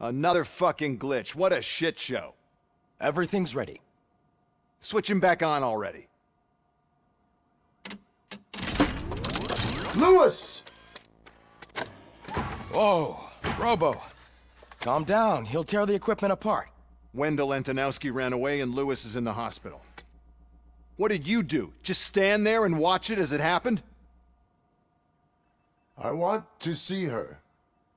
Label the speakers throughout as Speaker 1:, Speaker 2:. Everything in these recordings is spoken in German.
Speaker 1: Another fucking glitch. What a shit show.
Speaker 2: Everything's ready.
Speaker 1: Switch him back on already.
Speaker 3: Lewis!
Speaker 2: Whoa, Robo. Calm down. He'll tear the equipment apart.
Speaker 1: Wendell Antonowski ran away and Lewis is in the hospital. What did you do? Just stand there and watch it as it happened?
Speaker 3: I want to see her.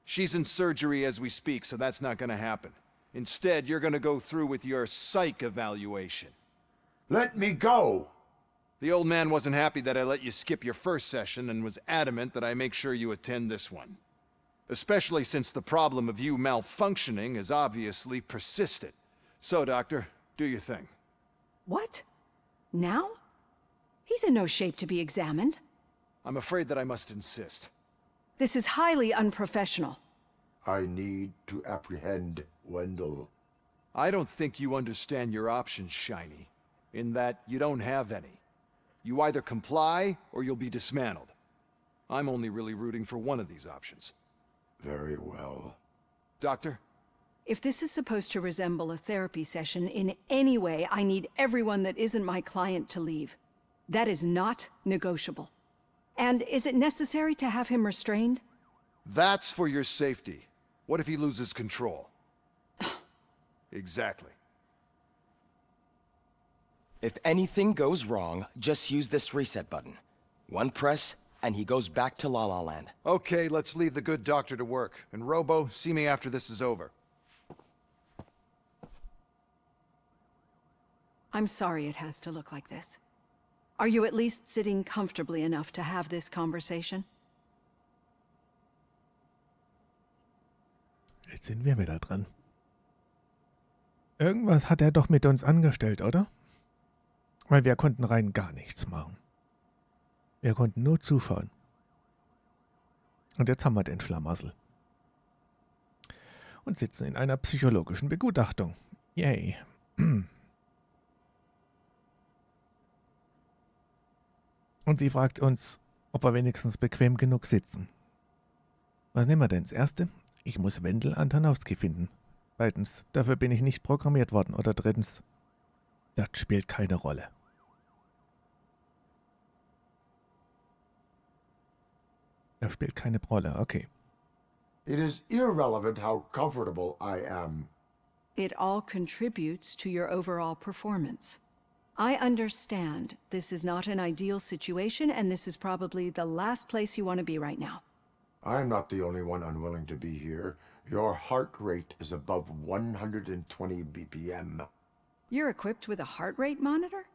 Speaker 1: She's in surgery as we speak, so that's not gonna happen. Instead, you're gonna go through with your psych evaluation.
Speaker 3: Let me go!
Speaker 1: The old man wasn't happy that I let you skip your first session and was adamant that I make sure you attend this one. Especially since the problem of you malfunctioning is obviously persistent. So, Doctor, do your thing.
Speaker 4: What? Now? He's in no shape to be examined.
Speaker 1: I'm afraid that I must insist.
Speaker 4: This is highly unprofessional.
Speaker 3: I need to apprehend Wendell.
Speaker 1: I don't think you understand your options, Shiny, in that you don't have any. You either comply or you'll be dismantled. I'm only really rooting for one of these options.
Speaker 3: Very well.
Speaker 1: Doctor?
Speaker 4: If this is supposed to resemble a therapy session in any way, I need everyone that isn't my client to leave. That is not negotiable. And is it necessary to have him restrained?
Speaker 1: That's for your safety. What if he loses control? Exactly.
Speaker 2: If anything goes wrong, just use this reset button. One press, and he goes back to La La Land.
Speaker 1: Okay, let's leave the good doctor to work. And Robo, see me after this is over.
Speaker 4: I'm sorry it has to look like this. Are you at least sitting comfortably enough to have this conversation?
Speaker 5: Jetzt sind wir wieder dran. Irgendwas hat er doch mit uns angestellt, oder? Weil wir konnten rein gar nichts machen. Wir konnten nur zuschauen. Und jetzt haben wir den Schlamassel. Und sitzen in einer psychologischen Begutachtung. Yay. Und sie fragt uns, ob wir wenigstens bequem genug sitzen. Was nehmen wir denn? Das erste? Ich muss Wendell Antonowski finden. Zweitens, dafür bin ich nicht programmiert worden. Oder drittens, das spielt keine Rolle. Das spielt keine Rolle, okay.
Speaker 3: It is irrelevant how comfortable I am.
Speaker 4: It all contributes to your overall performance. I understand this is not an ideal situation, and this is probably the last place you want to be right now.
Speaker 3: I'm not the only one unwilling to be here. Your heart rate is above 120 BPM.
Speaker 4: You're equipped with a heart rate monitor?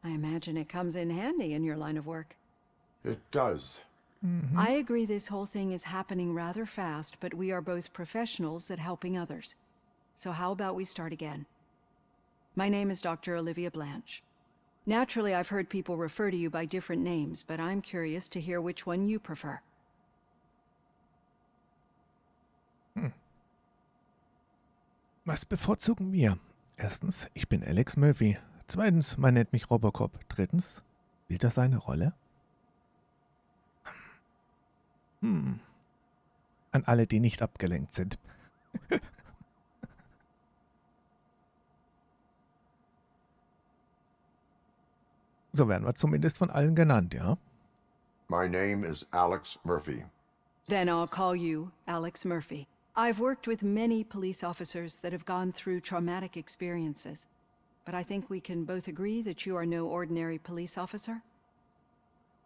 Speaker 4: I imagine it comes in handy in your line of work.
Speaker 3: It does.
Speaker 4: I agree this whole thing is happening rather fast, but we are both professionals at helping others. So how about we start again? My name is Dr. Olivia Blanche. Naturally, I've heard people refer to you by different names, but I'm curious to hear which one you prefer.
Speaker 5: Was bevorzugen wir? Erstens, ich bin Alex Murphy. Zweitens, man nennt mich RoboCop. Drittens, spielt das eine Rolle? An alle, die nicht abgelenkt sind. So werden wir zumindest von allen genannt, ja?
Speaker 3: My name is Alex Murphy.
Speaker 4: Then I'll call you Alex Murphy. I've worked with many police officers that have gone through traumatic experiences, but I think we can both agree that you are no ordinary police officer.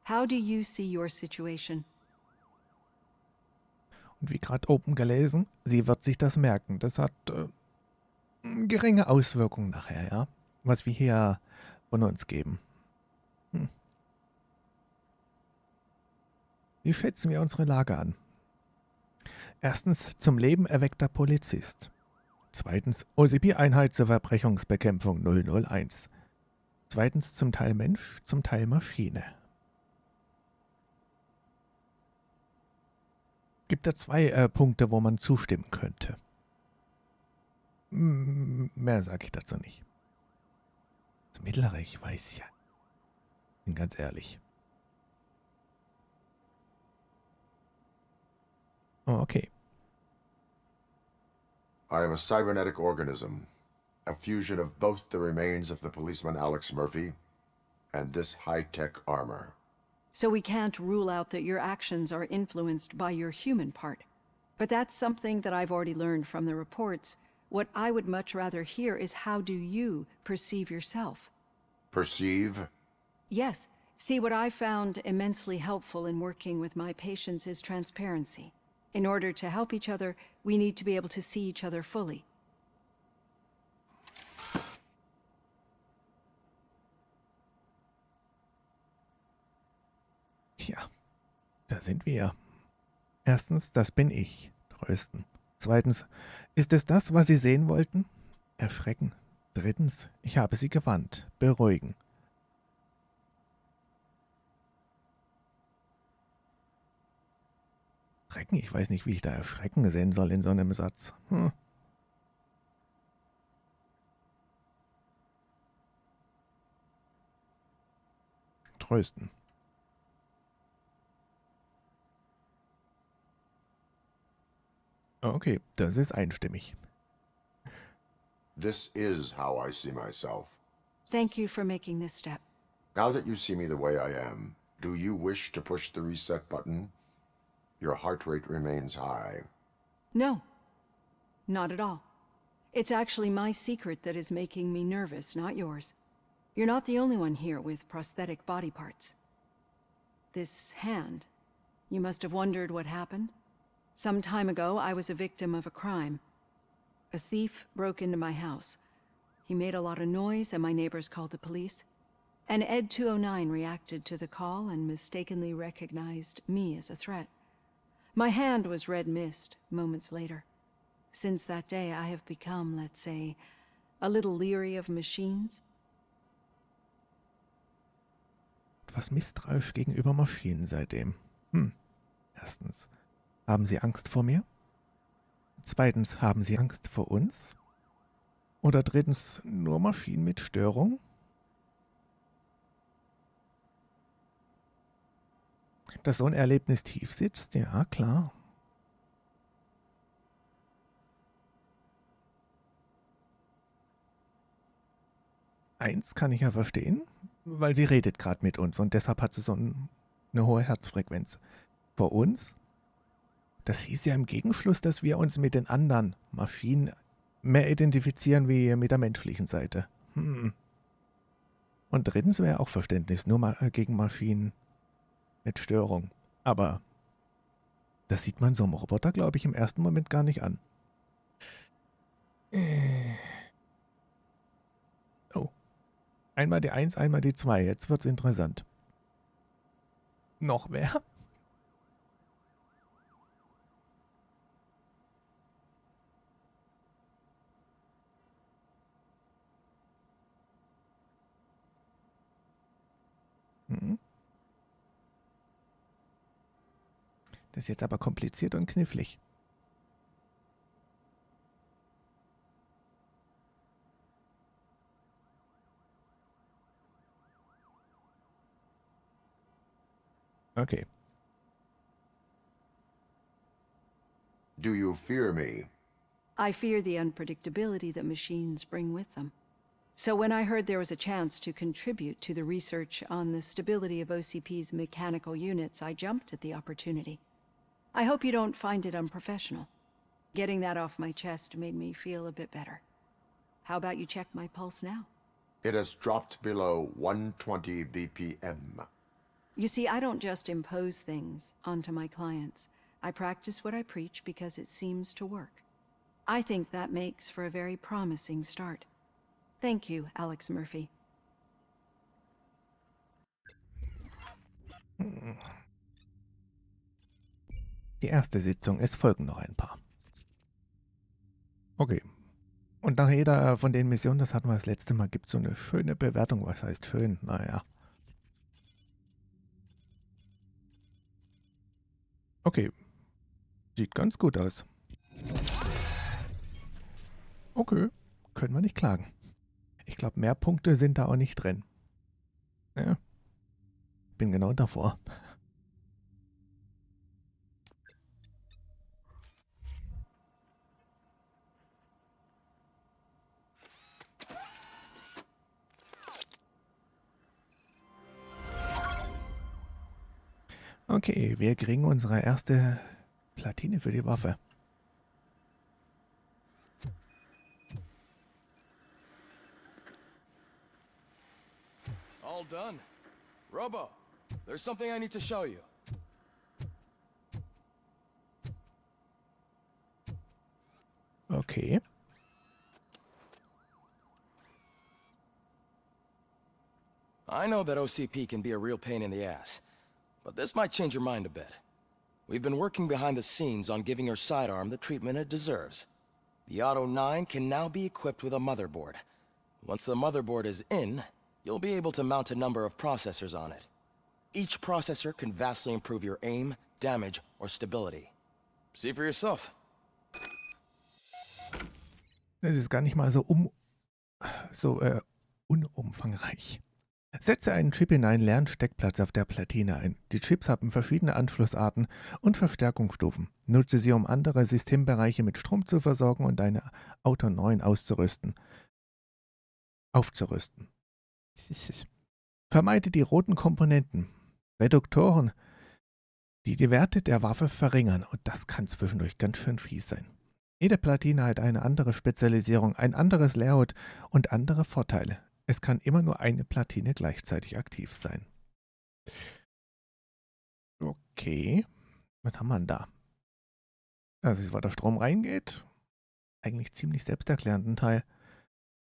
Speaker 4: How do you see your situation?
Speaker 5: Und wie gerade oben gelesen, sie wird sich das merken. Das hat geringe Auswirkungen nachher, ja? Was wir hier von uns geben. Wie schätzen wir unsere Lage an? Erstens, zum Leben erweckter Polizist. Zweitens, OCP-Einheit zur Verbrechungsbekämpfung 001. Zweitens, zum Teil Mensch, zum Teil Maschine. Gibt da zwei Punkte, wo man zustimmen könnte. Mehr sage ich dazu nicht. Das Mittlere, ich weiß ja. Bin ganz ehrlich. Oh, okay.
Speaker 3: I am a cybernetic organism, a fusion of both the remains of the policeman Alex Murphy and this high-tech armor.
Speaker 4: So we can't rule out that your actions are influenced by your human part. But that's something that I've already learned from the reports. What I would much rather hear is how do you perceive yourself?
Speaker 3: Perceive?
Speaker 4: Yes. See, what I found immensely helpful in working with my patients is transparency. In order to help each other, we need to be able to see each other fully.
Speaker 5: Tja, da sind wir. Erstens, das bin ich. Trösten. Zweitens, ist es das, was Sie sehen wollten? Erschrecken. Drittens, ich habe Sie gewarnt. Beruhigen. Schrecken? Ich weiß nicht, wie ich da Erschrecken sehen soll in so einem Satz. Trösten. Okay, das ist einstimmig.
Speaker 3: This is how I see myself.
Speaker 4: Thank you for making this step.
Speaker 3: Now that you see me the way I am, do you wish to push the reset button? Your heart rate remains high.
Speaker 4: No, not at all. It's actually my secret that is making me nervous, not yours. You're not the only one here with prosthetic body parts. This hand, you must have wondered what happened. Some time ago, I was a victim of a crime. A thief broke into my house. He made a lot of noise and my neighbors called the police. And Ed 209 reacted to the call and mistakenly recognized me as a threat. My hand was red mist moments later. Since that day, I have become, let's say, a little leery of machines.
Speaker 5: Etwas misstrauisch gegenüber Maschinen seitdem. Erstens, haben Sie Angst vor mir? Zweitens, haben Sie Angst vor uns? Oder drittens, nur Maschinen mit Störung? Dass so ein Erlebnis tief sitzt? Ja, klar. Eins kann ich ja verstehen, weil sie redet gerade mit uns und deshalb hat sie so eine hohe Herzfrequenz. Vor uns? Das hieß ja im Gegenschluss, dass wir uns mit den anderen Maschinen mehr identifizieren wie mit der menschlichen Seite. Und drittens wäre auch Verständnis, nur gegen Maschinen mit Störung. Aber das sieht man so einem Roboter, glaube ich, im ersten Moment gar nicht an. Oh. Einmal die 1, einmal die 2. Jetzt wird's interessant. Noch wer? Das ist jetzt aber kompliziert und knifflig. Okay.
Speaker 3: Do you fear me?
Speaker 4: I fear the unpredictability that machines bring with them. So when I heard there was a chance to contribute to the research on the stability of OCP's mechanical units, I jumped at the opportunity. I hope you don't find it unprofessional. Getting that off my chest made me feel a bit better. How about you check my pulse now?
Speaker 3: It has dropped below 120 BPM.
Speaker 4: You see, I don't just impose things onto my clients. I practice what I preach because it seems to work. I think that makes for a very promising start. Thank you, Alex Murphy.
Speaker 5: Die erste Sitzung, es folgen noch ein paar. Okay. Und nach jeder von den Missionen, das hatten wir das letzte Mal, gibt es so eine schöne Bewertung. Was heißt schön? Naja. Okay. Sieht ganz gut aus. Okay. Können wir nicht klagen. Ich glaube, mehr Punkte sind da auch nicht drin. Ja. Bin genau davor. Okay, wir kriegen unsere erste Platine für die Waffe.
Speaker 2: All done. Robo, there's something I need to show you.
Speaker 5: Okay.
Speaker 2: I know that OCP can be a real pain in the ass, but this might change your mind a bit. We've been working behind the scenes on giving your sidearm the treatment it deserves. The Auto 9 can now be equipped with a motherboard. Once the motherboard is in, you'll be able to mount a number of processors on it. Each processor can vastly improve your aim, damage, or stability. See for yourself.
Speaker 5: Das ist gar nicht mal so unumfangreich. Setze einen Chip in einen leeren Steckplatz auf der Platine ein. Die Chips haben verschiedene Anschlussarten und Verstärkungsstufen. Nutze sie, um andere Systembereiche mit Strom zu versorgen und deine Auto 9 aufzurüsten. Vermeide die roten Komponenten, Reduktoren, die die Werte der Waffe verringern, und das kann zwischendurch ganz schön fies sein. Jede Platine hat eine andere Spezialisierung, ein anderes Layout und andere Vorteile. Es kann immer nur eine Platine gleichzeitig aktiv sein. Okay, was haben wir denn da? Also, wo der Strom reingeht, eigentlich ziemlich selbsterklärenden Teil.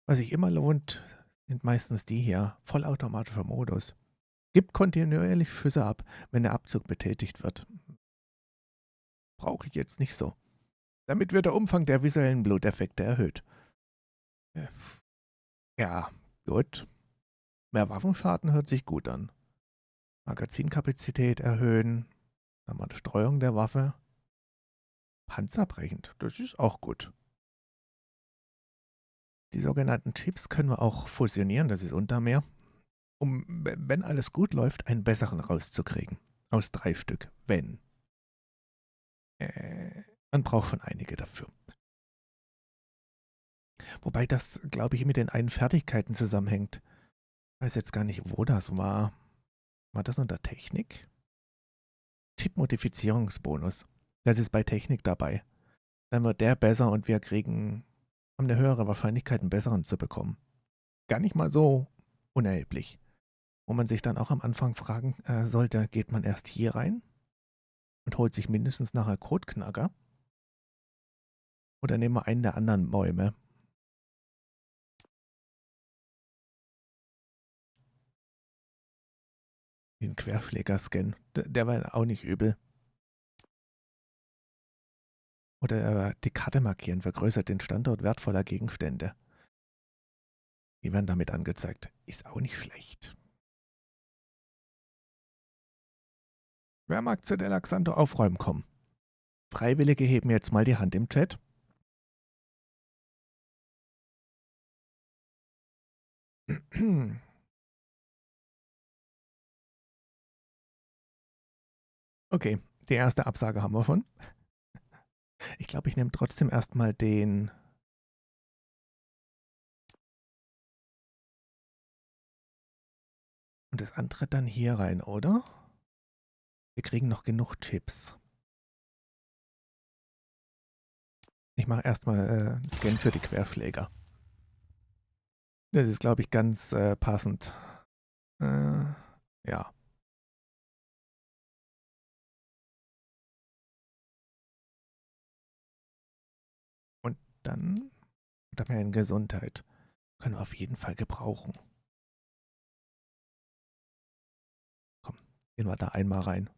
Speaker 5: Was sich immer lohnt, sind meistens die hier, vollautomatischer Modus. Gibt kontinuierlich Schüsse ab, wenn der Abzug betätigt wird. Brauche ich jetzt nicht so. Damit wird der Umfang der visuellen Bluteffekte erhöht. Ja, gut. Mehr Waffenschaden hört sich gut an. Magazinkapazität erhöhen. Dann mal die Streuung der Waffe. Panzerbrechend, das ist auch gut. Die sogenannten Chips können wir auch fusionieren, das ist unter mehr, um, wenn alles gut läuft, einen besseren rauszukriegen. Aus 3 Stück, wenn. Man braucht schon einige dafür. Wobei das, glaube ich, mit den einen Fertigkeiten zusammenhängt. Ich weiß jetzt gar nicht, wo das war. War das unter Technik? Chip-Modifizierungsbonus. Das ist bei Technik dabei. Dann wird der besser und wir haben eine höhere Wahrscheinlichkeit, einen besseren zu bekommen. Gar nicht mal so unerheblich. Wo man sich dann auch am Anfang fragen sollte, geht man erst hier rein und holt sich mindestens nachher Kotknacker? Oder nehmen wir einen der anderen Bäume? Den Querschläger-Scan. Der war auch nicht übel. Oder die Karte markieren vergrößert den Standort wertvoller Gegenstände. Die werden damit angezeigt. Ist auch nicht schlecht. Wer mag zu der Laxanto aufräumen kommen? Freiwillige heben jetzt mal die Hand im Chat. Okay, die erste Absage haben wir schon. Ich glaube, ich nehme trotzdem erstmal den... Und das andere dann hier rein, oder? Wir kriegen noch genug Chips. Ich mache erstmal einen Scan für die Querschläger. Das ist, glaube ich, ganz passend. Ja. Und dann haben wir in Gesundheit. Können wir auf jeden Fall gebrauchen. Komm, gehen wir da einmal rein.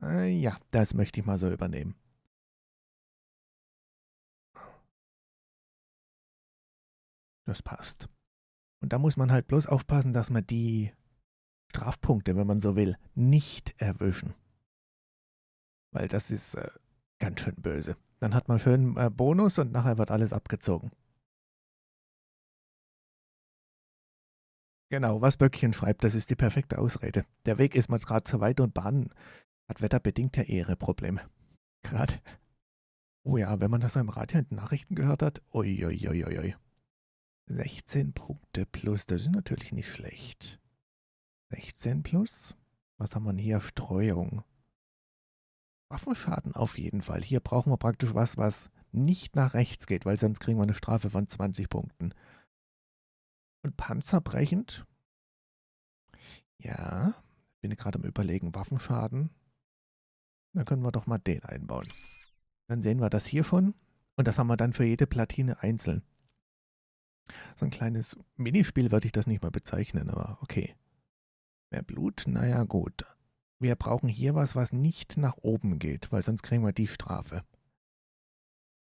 Speaker 5: Ja, das möchte ich mal so übernehmen. Das passt. Und da muss man halt bloß aufpassen, dass man die Strafpunkte, wenn man so will, nicht erwischen. Weil das ist ganz schön böse. Dann hat man schön Bonus und nachher wird alles abgezogen. Genau, was Böckchen schreibt, das ist die perfekte Ausrede. Der Weg ist mal gerade zu weit und Bahn hat wetterbedingt ja ihre Probleme. Gerade. Oh ja, wenn man das so im Radio in den Nachrichten gehört hat, uiuiuiui. 16 Punkte plus, das ist natürlich nicht schlecht. 16 plus. Was haben wir denn hier? Streuung. Waffenschaden auf jeden Fall. Hier brauchen wir praktisch was nicht nach rechts geht, weil sonst kriegen wir eine Strafe von 20 Punkten. Und panzerbrechend? Ja, bin gerade am Überlegen. Waffenschaden. Dann können wir doch mal den einbauen. Dann sehen wir das hier schon. Und das haben wir dann für jede Platine einzeln. So ein kleines Minispiel würde ich das nicht mal bezeichnen, aber okay. Mehr Blut? Naja, gut. Wir brauchen hier was nicht nach oben geht, weil sonst kriegen wir die Strafe.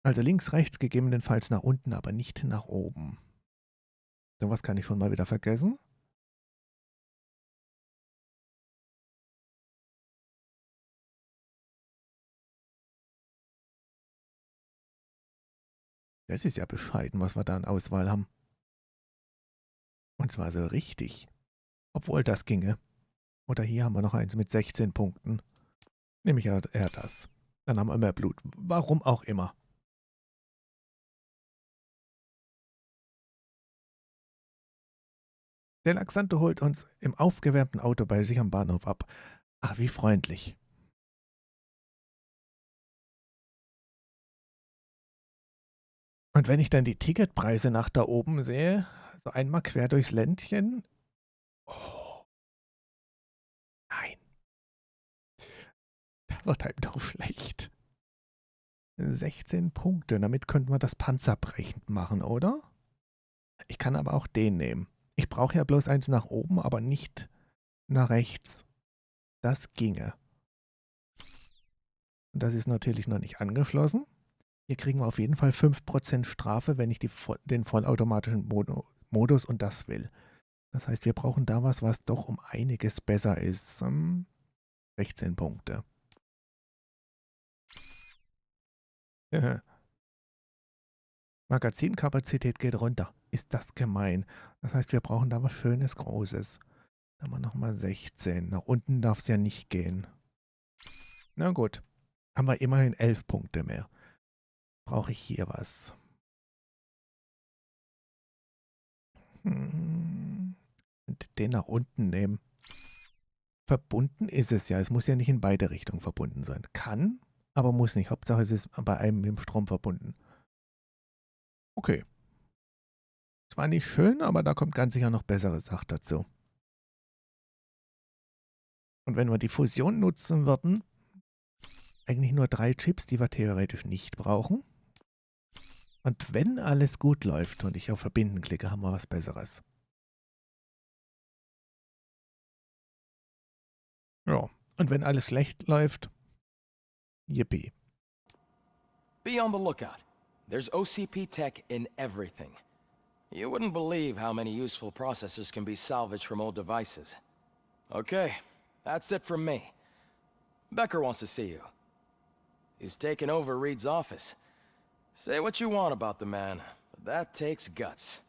Speaker 5: Also links, rechts, gegebenenfalls nach unten, aber nicht nach oben. Sowas kann ich schon mal wieder vergessen. Das ist ja bescheiden, was wir da an Auswahl haben. Und zwar so richtig. Obwohl das ginge. Oder hier haben wir noch eins mit 16 Punkten. Nehme ich eher das. Dann haben wir mehr Blut. Warum auch immer. Der Laxante holt uns im aufgewärmten Auto bei sich am Bahnhof ab. Ach, wie freundlich. Und wenn ich dann die Ticketpreise nach da oben sehe, so einmal quer durchs Ländchen. Oh, nein. Da wird einem doch schlecht. 16 Punkte, damit könnten wir das panzerbrechend machen, oder? Ich kann aber auch den nehmen. Ich brauche ja bloß eins nach oben, aber nicht nach rechts. Das ginge. Und das ist natürlich noch nicht angeschlossen. Hier kriegen wir auf jeden Fall 5% Strafe, wenn ich den vollautomatischen Modus und das will. Das heißt, wir brauchen da was doch um einiges besser ist. 16 Punkte. Magazinkapazität geht runter. Ist das gemein. Das heißt, wir brauchen da was Schönes, Großes. Dann haben wir nochmal 16. Nach unten darf es ja nicht gehen. Na gut. Haben wir immerhin 11 Punkte mehr. Brauche ich hier was? Und den nach unten nehmen. Verbunden ist es ja. Es muss ja nicht in beide Richtungen verbunden sein. Kann, aber muss nicht. Hauptsache es ist bei einem mit dem Strom verbunden. Okay. Zwar nicht schön, aber da kommt ganz sicher noch bessere Sache dazu. Und wenn wir die Fusion nutzen würden, eigentlich nur 3 Chips, die wir theoretisch nicht brauchen. Und wenn alles gut läuft und ich auf Verbinden klicke, haben wir was Besseres. Ja, und wenn alles schlecht läuft, yippie.
Speaker 2: Be on the lookout. There's OCP tech in everything. You wouldn't believe how many useful processors can be salvaged from old devices. Okay, that's it from me. Becker wants to see you. He's taken over Reed's office. Say what you want about the man, but that takes guts.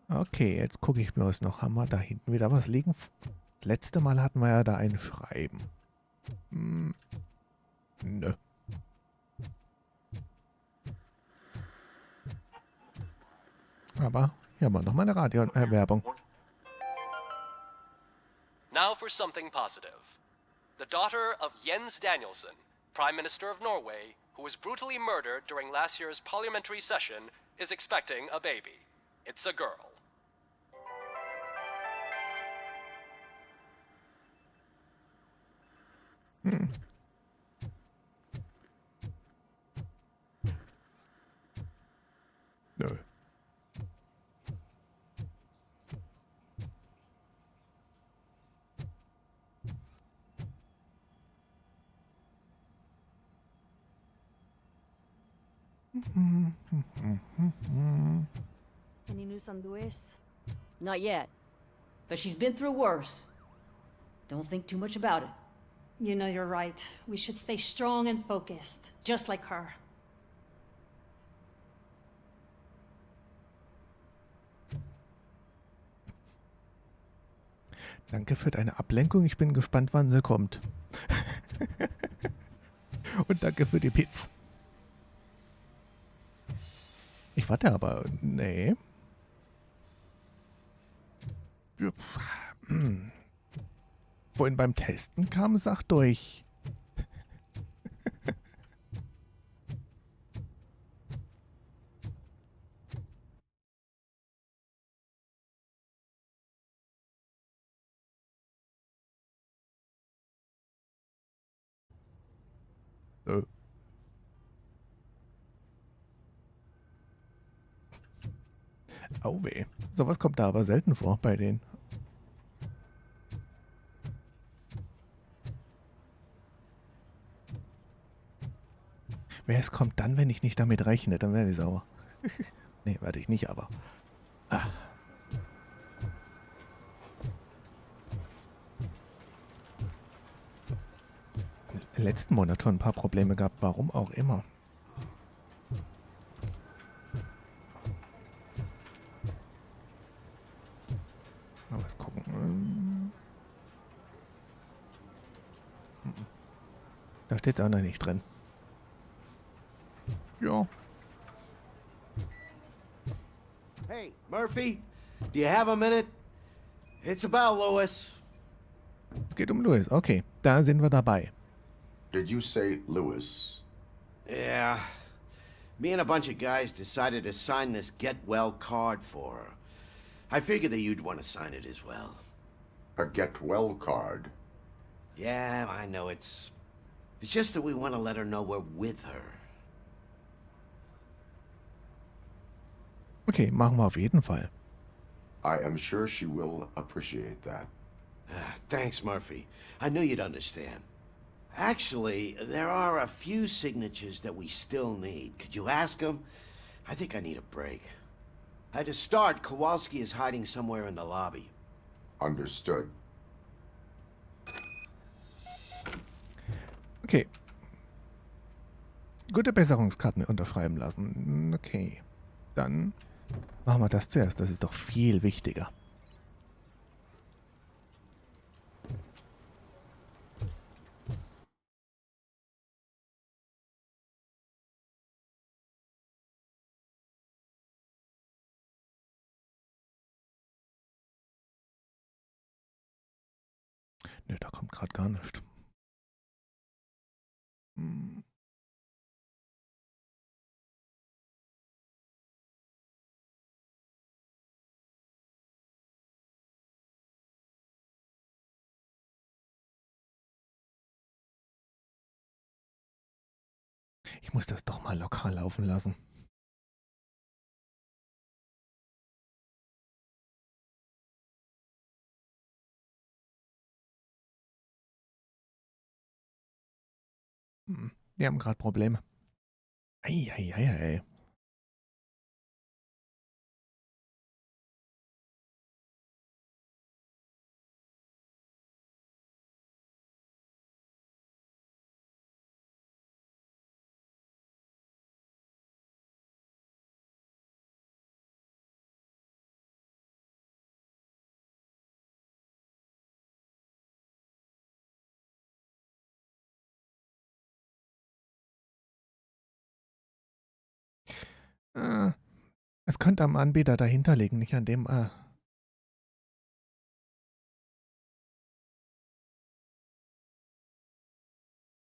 Speaker 5: Okay, jetzt gucke ich bloß noch. Haben wir da hinten wieder was liegen? Letzte Mal hatten wir ja da ein Schreiben. Nö. Aber hier haben wir nochmal eine Radiowerbung.
Speaker 6: Now for something positive. The daughter of Jens Danielson, Prime Minister of Norway, who was brutally murdered during last year's parliamentary session, is expecting a baby. It's a girl.
Speaker 5: Nö.
Speaker 7: Any news on Luis?
Speaker 8: Not yet. But she's been through worse. Don't think too much about it.
Speaker 7: You know you're right. We should stay strong and focused, just like her.
Speaker 5: Danke für deine Ablenkung. Ich bin gespannt, wann sie kommt. Und danke für die Pizza. Ich warte aber. Nee. Vorhin beim Testen kam es auch durch. So. Au weh. Sowas kommt da aber selten vor bei denen. Es kommt dann, wenn ich nicht damit rechne, dann werde ich sauer. Nee, werde ich nicht, aber. Ah. Im letzten Monat schon ein paar Probleme gehabt, warum auch immer. Mal was gucken. Da steht es auch noch nicht drin. Ja.
Speaker 9: Hey, Murphy, do you have a minute? It's about Lewis.
Speaker 5: Es geht um Louis. Okay, da sind wir dabei.
Speaker 3: Did you say Lewis?
Speaker 9: Yeah. Me and a bunch of guys decided to sign this get well card for her. I figured that you'd want to sign it as well.
Speaker 3: A get well card?
Speaker 9: Yeah, I know it's just that we want to let her know we're with her.
Speaker 5: Okay, machen wir auf jeden Fall.
Speaker 3: I am sure she will appreciate that.
Speaker 9: Thanks, Murphy. I knew you'd understand. Actually, there are a few signatures that we still need. Could you ask them? I think I need a break. To start, Kowalski is hiding somewhere in the lobby.
Speaker 3: Understood.
Speaker 5: Okay. Gute Besserungskarten unterschreiben lassen. Okay. Dann machen wir das zuerst. Das ist doch viel wichtiger. Nö, da kommt gerade gar nichts. Ich muss das doch mal lokal laufen lassen. Die haben gerade Probleme. Ei. Es könnte am Anbieter dahinter liegen, nicht an dem.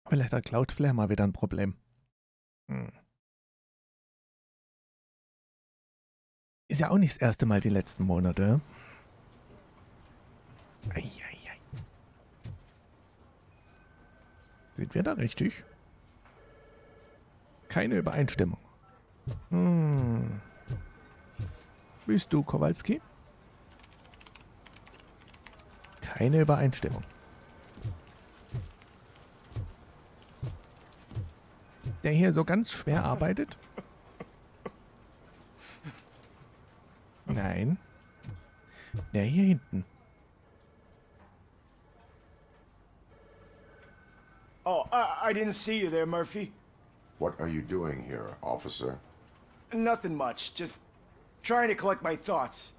Speaker 5: Vielleicht hat Cloudflare mal wieder ein Problem. Ist ja auch nicht das erste Mal die letzten Monate. Ei. Sind wir da richtig? Keine Übereinstimmung. Bist du Kowalski? Keine Übereinstimmung. Der hier so ganz schwer arbeitet? Nein. Der hier hinten.
Speaker 10: Oh, I didn't see you there, Murphy.
Speaker 3: What are you doing here, officer?
Speaker 10: Nothing much, just trying to collect my thoughts.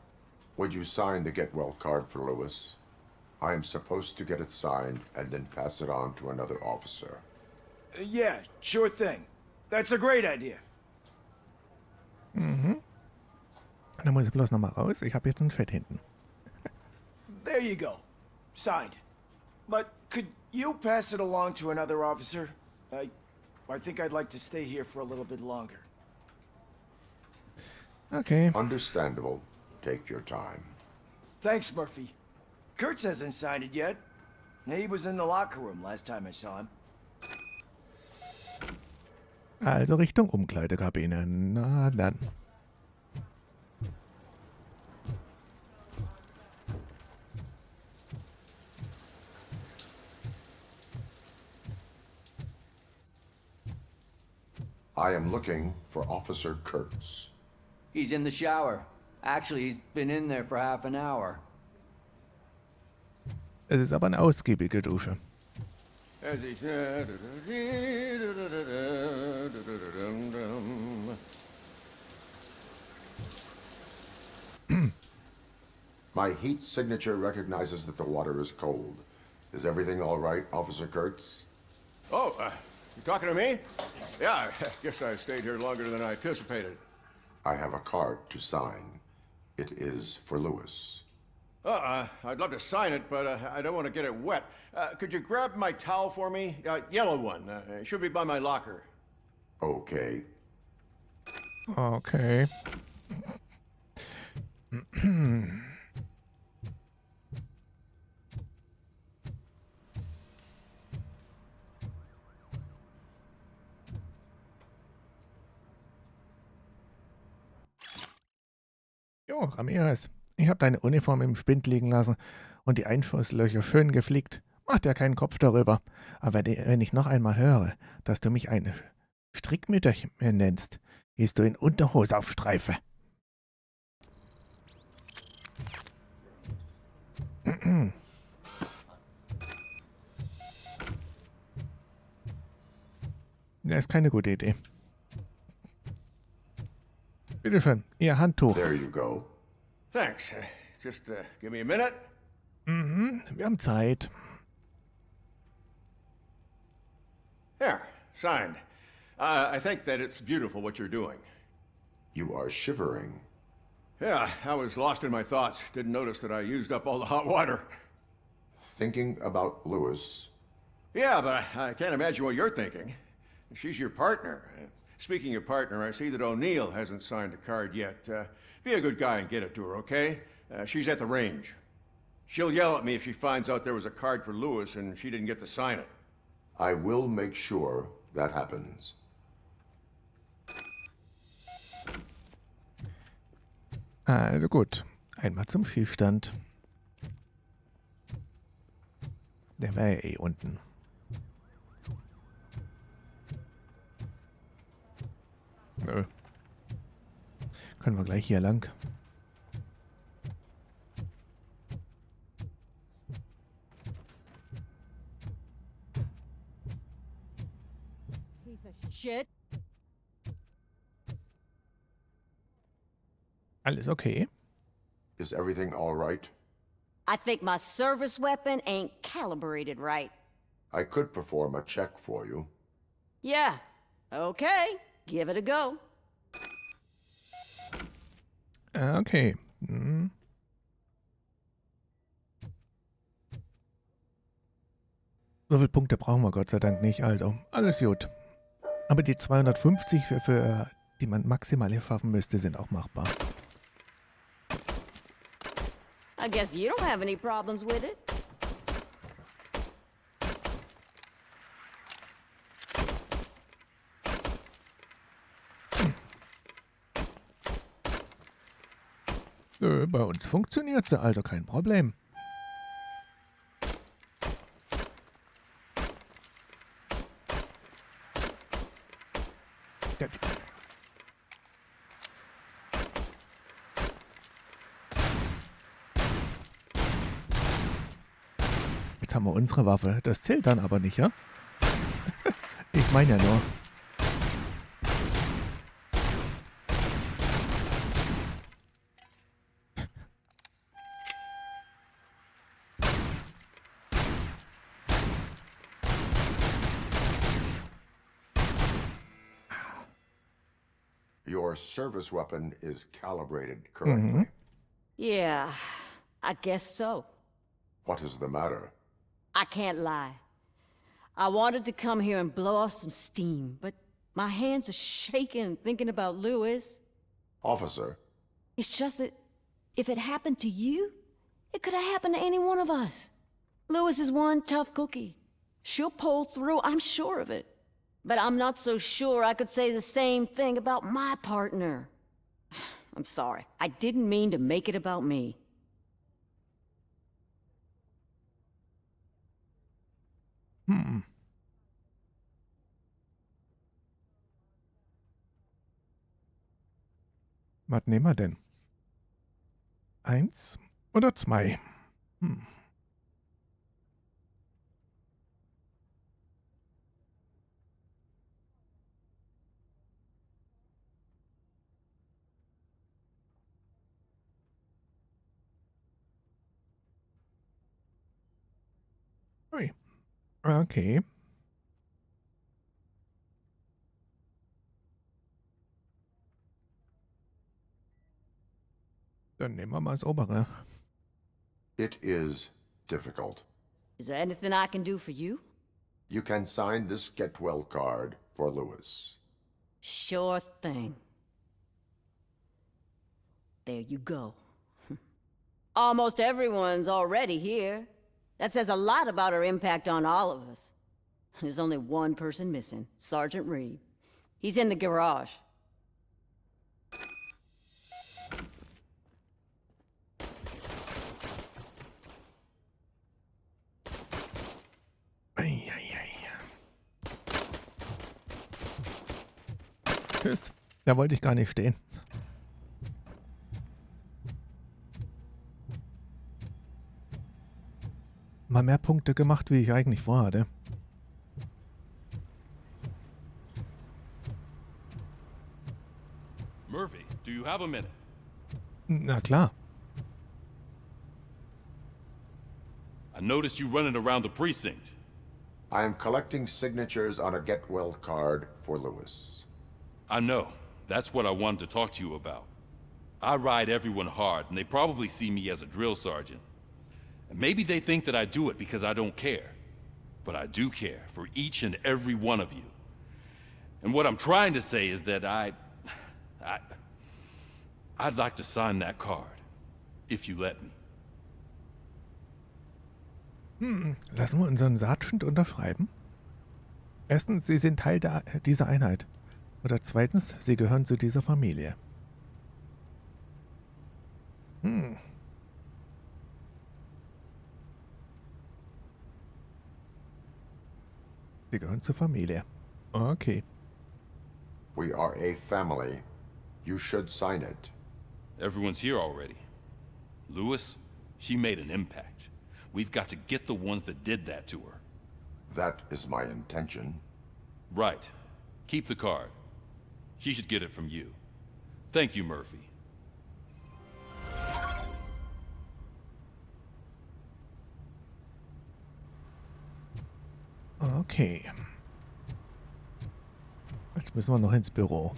Speaker 3: Would you sign the get well card for Lewis? I am supposed to get it signed and then pass it on to another officer.
Speaker 10: Yeah, sure thing. That's a great idea.
Speaker 5: Dann muss ich bloß nochmal raus. Ich habe jetzt einen Chat hinten.
Speaker 10: There you go. Signed. But could you pass it along to another officer? I think I'd like to stay here for a little bit longer.
Speaker 5: Okay.
Speaker 3: Understandable. Take your time.
Speaker 10: Thanks, Murphy. Kurtz hasn't signed it yet. He was in the locker room last time I saw him.
Speaker 5: Also Richtung Umkleidekabine. Na dann.
Speaker 3: I am looking for Officer Kurtz.
Speaker 11: He's in the shower. Actually, he's been in there for half an hour.
Speaker 5: Es ist aber eine ausgiebige Dusche.
Speaker 3: My heat signature recognizes that the water is cold. Is everything all right, Officer Kurtz?
Speaker 12: Oh, you talking to me? Yeah, I guess I stayed here longer than I anticipated.
Speaker 3: I have a card to sign. It is for Lewis.
Speaker 12: I'd love to sign it, but I don't want to get it wet. Could you grab my towel for me? Yellow one. It should be by my locker.
Speaker 3: Okay.
Speaker 5: Okay. Jo, Ramirez, ich habe deine Uniform im Spind liegen lassen und die Einschusslöcher schön geflickt. Mach dir keinen Kopf darüber. Aber wenn ich noch einmal höre, dass du mich eine Strickmütterchen nennst, gehst du in Unterhose auf Streife. Das ist keine gute Idee. Bitteschön, Ihr Handtuch.
Speaker 3: There you go.
Speaker 12: Thanks. Just give me a minute.
Speaker 5: Wir haben Zeit.
Speaker 12: Here, signed. I think that it's beautiful what you're doing.
Speaker 3: You are shivering.
Speaker 12: Yeah, I was lost in my thoughts. Didn't notice that I used up all the hot water.
Speaker 3: Thinking about Lewis.
Speaker 12: Yeah, but I can't imagine what you're thinking. She's your partner. Speaking of partner, I see that O'Neill hasn't signed a card yet. Be a good guy and get it to her, okay? She's at the range. She'll yell at me if she finds out there was a card for Lewis and she didn't get to sign it.
Speaker 3: I will make sure that happens.
Speaker 5: Also gut, einmal zum Schießstand. Der war ja eh unten. Nö. Können wir gleich hier lang.
Speaker 8: Piece of shit.
Speaker 5: Alles okay?
Speaker 3: Is everything all right?
Speaker 8: I think my service weapon ain't calibrated right.
Speaker 3: I could perform a check for you.
Speaker 8: Yeah. Okay. Give it a go.
Speaker 5: Okay. So viele Punkte brauchen wir Gott sei Dank nicht, also alles gut. Aber die 250, für die man maximal hier schaffen müsste, sind auch machbar.
Speaker 8: I guess you don't have any problems with it.
Speaker 5: Nö, bei uns funktioniert sie, also kein Problem. Jetzt haben wir unsere Waffe. Das zählt dann aber nicht, ja? Ich meine ja nur.
Speaker 3: Your service weapon is calibrated correctly.
Speaker 8: Yeah, I guess so.
Speaker 3: What is the matter?
Speaker 8: I can't lie. I wanted to come here and blow off some steam, but my hands are shaking thinking about Lewis.
Speaker 3: Officer,
Speaker 8: It's just that if it happened to you, it could have happened to any one of us. Lewis is one tough cookie. She'll pull through, I'm sure of it. But I'm not so sure I could say the same thing about my partner. I'm sorry. I didn't mean to make it about me.
Speaker 5: Was nehmen wir denn? 1 oder 2? Ui. Okay. Dann nehmen wir mal das obere.
Speaker 3: it is difficult.
Speaker 8: Is there anything I can do for you?
Speaker 3: You can sign this get well card for Lewis.
Speaker 8: Sure thing. There you go. Almost everyone's already here. That says a lot about her impact on all of us. There's only one person missing, Sergeant Reed. He's in the garage.
Speaker 5: Tschüss. Da wollte ich gar nicht stehen. Mal mehr Punkte gemacht, wie ich eigentlich vorhatte.
Speaker 13: Murphy, do you have a minute?
Speaker 5: Na klar.
Speaker 13: I noticed you running around the precinct.
Speaker 3: I am collecting signatures on a get well card for Lewis.
Speaker 13: I know. That's what I wanted to talk to you about. I ride everyone hard, and they probably see me as a drill sergeant. And maybe they think that I do it because I don't care. But I do care for each and every one of you. And what I'm trying to say is that I'd like to sign that card, if you let me.
Speaker 5: Lassen wir unseren Sergeant unterschreiben? Erstens, Sie sind Teil dieser Einheit. Oder zweitens, Sie gehören zu dieser Familie. Sie gehören zur Familie. Okay.
Speaker 3: We are a family. You should sign it.
Speaker 13: Everyone's here already. Lewis, she made an impact. We've got to get the ones that did that to her.
Speaker 3: That is my intention.
Speaker 13: Right. Keep the card. She should get it from you. Thank you, Murphy.
Speaker 5: Okay. Jetzt müssen wir noch ins Büro.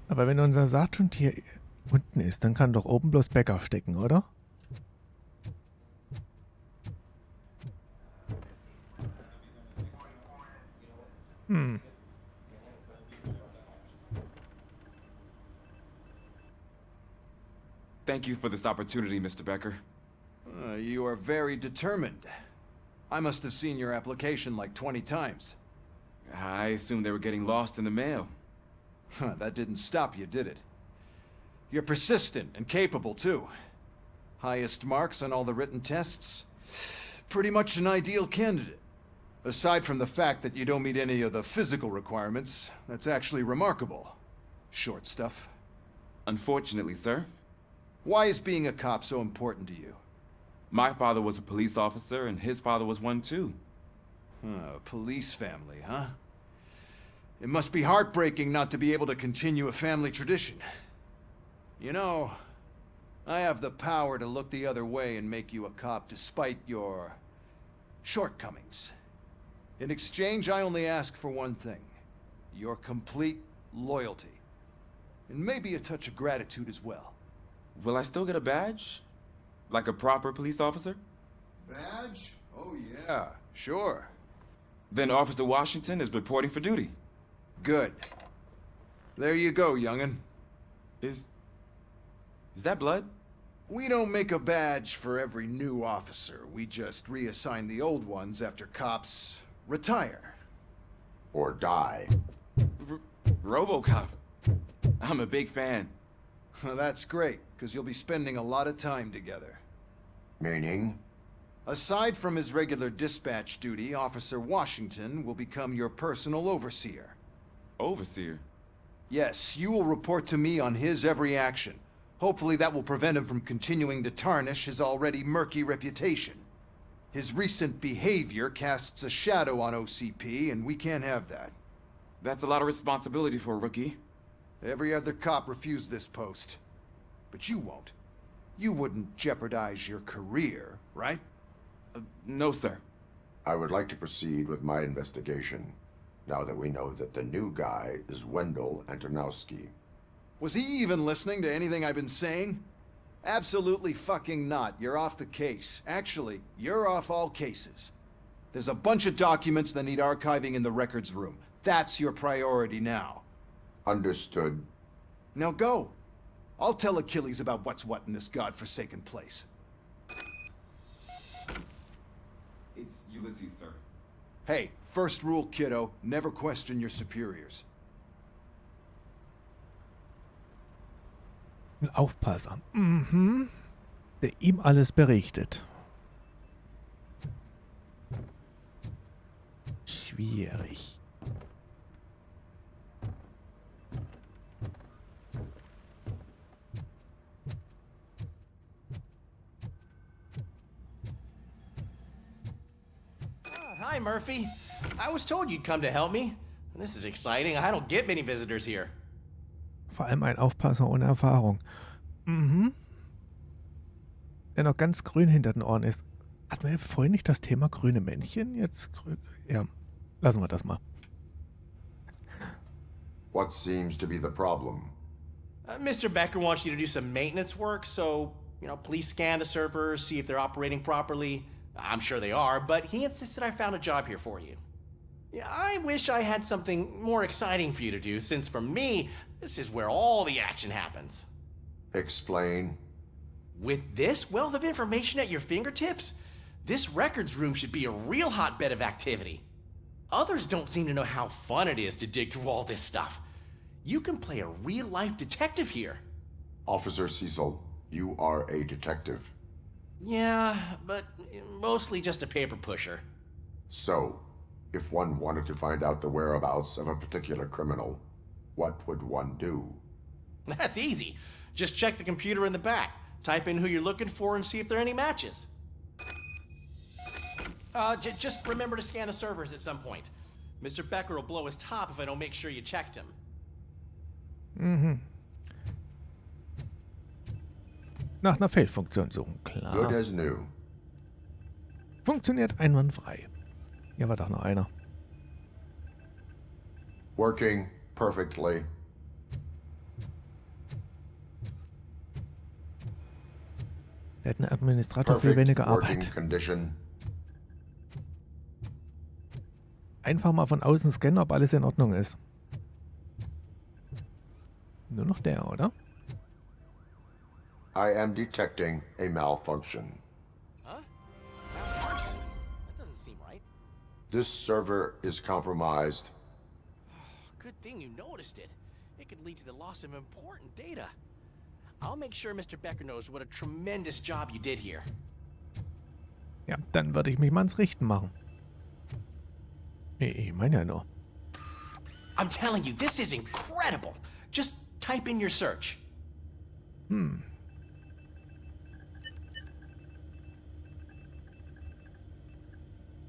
Speaker 5: Aber wenn unser Sergeant hier unten ist, dann kann doch oben bloß Bäcker stecken, oder?
Speaker 14: Thank you for this opportunity, Mr. Becker.
Speaker 1: You are very determined. I must have seen your application like 20 times.
Speaker 14: I assumed they were getting lost in the mail.
Speaker 1: That didn't stop you, did it? You're persistent and capable, too. Highest marks on all the written tests. Pretty much an ideal candidate. Aside from the fact that you don't meet any of the physical requirements, that's actually remarkable. Short stuff.
Speaker 14: Unfortunately, sir.
Speaker 1: Why is being a cop so important to you?
Speaker 14: My father was a police officer, and his father was one, too.
Speaker 1: A police family, huh? It must be heartbreaking not to be able to continue a family tradition. You know, I have the power to look the other way and make you a cop despite your shortcomings. In exchange, I only ask for one thing. Your complete loyalty. And maybe a touch of gratitude as well.
Speaker 14: Will I still get a badge? Like a proper police officer?
Speaker 1: Badge? Oh, yeah, sure.
Speaker 14: Then Officer Washington is reporting for duty.
Speaker 1: Good. There you go, young'un.
Speaker 14: Is that blood?
Speaker 1: We don't make a badge for every new officer. We just reassign the old ones after cops retire.
Speaker 3: Or die.
Speaker 14: RoboCop. I'm a big fan.
Speaker 1: Well, that's great, because you'll be spending a lot of time together.
Speaker 3: Meaning?
Speaker 1: Aside from his regular dispatch duty, Officer Washington will become your personal overseer.
Speaker 14: Overseer?
Speaker 1: Yes, you will report to me on his every action. Hopefully that will prevent him from continuing to tarnish his already murky reputation. His recent behavior casts a shadow on OCP, and we can't have that.
Speaker 14: That's a lot of responsibility for a rookie.
Speaker 1: Every other cop refused this post. But you won't. You wouldn't jeopardize your career, right?
Speaker 14: No, sir.
Speaker 3: I would like to proceed with my investigation, now that we know that the new guy is Wendell Antonowski.
Speaker 1: Was he even listening to anything I've been saying? Absolutely fucking not. You're off the case. Actually, you're off all cases. There's a bunch of documents that need archiving in the records room. That's your priority now.
Speaker 3: Understood.
Speaker 1: Now go. I'll tell Achilles about what's what in this godforsaken place.
Speaker 14: It's Ulysses, sir.
Speaker 1: Hey, first rule, kiddo, never question your superiors.
Speaker 5: Ein Aufpasser. Mhm. Der ihm alles berichtet. Schwierig.
Speaker 15: Hi, Murphy. I was told you'd come to help me. This is exciting. I don't get many visitors here.
Speaker 5: Vor allem ein Aufpasser ohne Erfahrung. Mhm. Der noch ganz grün hinter den Ohren ist. Hatten wir vorhin nicht das Thema grüne Männchen? Jetzt grün. Ja, lassen wir das mal.
Speaker 3: What seems to be the problem?
Speaker 15: Mr. Becker wants you to do some maintenance work, so, please scan the servers, see if they're operating properly. I'm sure they are, but he insisted I found a job here for you. Yeah, I wish I had something more exciting for you to do, since for me, this is where all the action happens.
Speaker 3: Explain.
Speaker 15: With this wealth of information at your fingertips, this records room should be a real hotbed of activity. Others don't seem to know how fun it is to dig through all this stuff. You can play a real-life detective here.
Speaker 3: Officer Cecil, you are a detective.
Speaker 15: Yeah, but mostly just a paper pusher.
Speaker 3: So, if one wanted to find out the whereabouts of a particular criminal, what would one do?
Speaker 15: That's easy. Just check the computer in the back, type in who you're looking for, and see if there are any matches. Just remember to scan the servers at some point. Mr. Becker will blow his top if I don't make sure you checked him.
Speaker 5: Mhm. Nach einer Fehlfunktion suchen, klar.
Speaker 3: Good as new.
Speaker 5: Funktioniert einwandfrei. Hier war doch noch einer.
Speaker 3: Working perfectly.
Speaker 5: Da hätte ein Administrator viel
Speaker 3: Perfect
Speaker 5: weniger
Speaker 3: working
Speaker 5: Arbeit.
Speaker 3: condition.
Speaker 5: Einfach mal von außen scannen, ob alles in Ordnung ist. Nur noch der, oder?
Speaker 3: I am detecting a malfunction.
Speaker 15: Huh? Malfunction? That doesn't seem right.
Speaker 3: This server is compromised.
Speaker 15: Good thing you noticed it. It could lead to the loss of important data. I'll make sure Mr. Becker knows what a tremendous job you did here.
Speaker 5: Ja, dann würde ich mich mal ans Richten machen. Ich meine ja nur.
Speaker 15: I'm telling you, this is incredible. Just type in your search.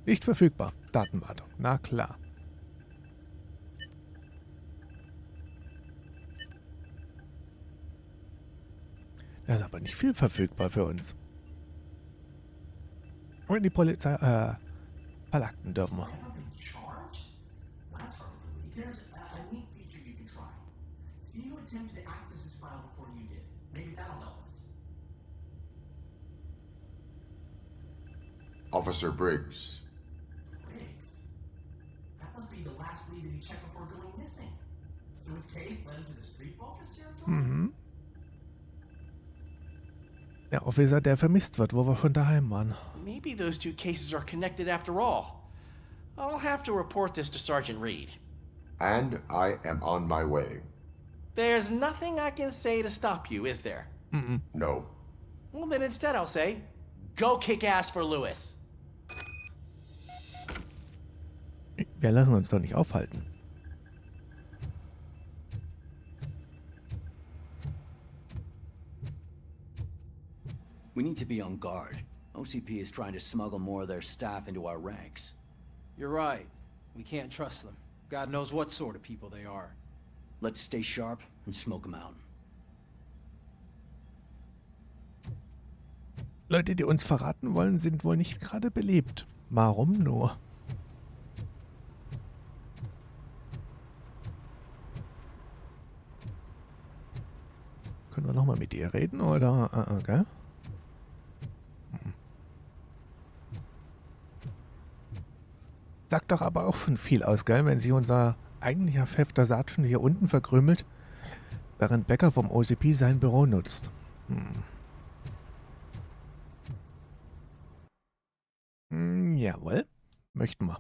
Speaker 5: Nicht verfügbar. Datenwartung. Na klar. Da ist aber nicht viel verfügbar für uns. Und die Polizei, Verlagten dürfen wir.
Speaker 16: There's a neat feature you can try. See who attempted to access his file before you did. Maybe that'll help us.
Speaker 3: Officer Briggs.
Speaker 16: Briggs? That must be the last lead that he checked before going missing. So his case led him to the street vultures territory?
Speaker 5: Mhm. Der Officer, der vermisst wird, wo wir schon daheim waren.
Speaker 15: Maybe those two cases are connected after all. I'll have to report this to Sergeant Reed.
Speaker 3: And I am on my way.
Speaker 15: There's nothing I can say to stop you, is there?
Speaker 3: No.
Speaker 15: Well, then instead I'll say, go kick ass for Lewis.
Speaker 5: Wir lassen uns doch nicht aufhalten.
Speaker 11: We need to be on guard. OCP is trying to smuggle more of their staff into our ranks.
Speaker 17: You're right. We can't trust them. God knows what sort of people they are.
Speaker 11: Let's stay sharp and smoke them out.
Speaker 5: Leute, die uns verraten wollen, sind wohl nicht gerade beliebt. Warum nur? Können wir nochmal mit ihr reden, oder? Gell? Sagt doch aber auch schon viel aus, gell? Wenn sich unser eigentlicher Chef, der Sergeant, hier unten verkrümelt, während Becker vom OCP sein Büro nutzt. Jawohl. Möchten wir.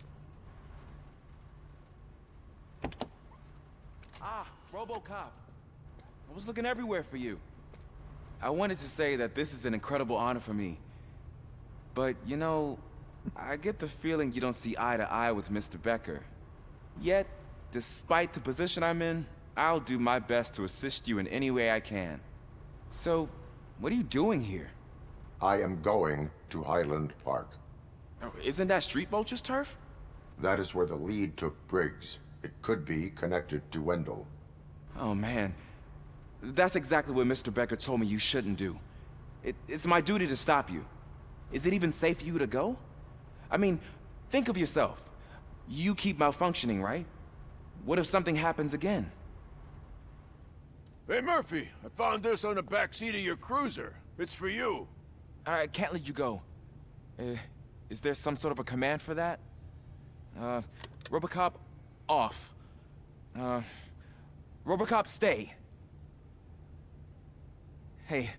Speaker 14: Ah, RoboCop. I was looking everywhere for you. I wanted to say that this is an incredible honor for me. But, you know, I get the feeling you don't see eye to eye with Mr. Becker. Yet, despite the position I'm in, I'll do my best to assist you in any way I can. So, what are you doing here?
Speaker 3: I am going to Highland Park.
Speaker 14: Isn't that Street Vulture's turf?
Speaker 3: That is where the lead took Briggs. It could be connected to Wendell.
Speaker 14: Oh, man. That's exactly what Mr. Becker told me you shouldn't do. It's my duty to stop you. Is it even safe for you to go? I mean, think of yourself. You keep malfunctioning, right? What if something happens again?
Speaker 18: Hey, Murphy, I found this on the back seat of your cruiser. It's for you.
Speaker 14: I can't let you go. Is there some sort of a command for that? RoboCop, off. RoboCop, stay. Hey,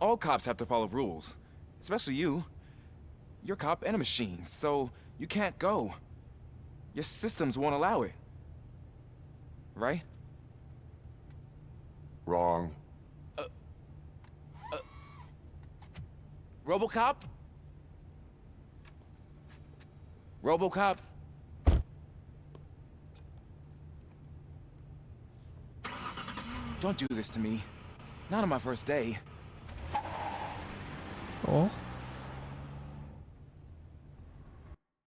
Speaker 14: all cops have to follow rules. Especially you. You're a cop and a machine, so you can't go. Your systems won't allow it. Right?
Speaker 3: Wrong.
Speaker 14: RoboCop? RoboCop? Don't do this to me. Not on my first day.
Speaker 5: Oh.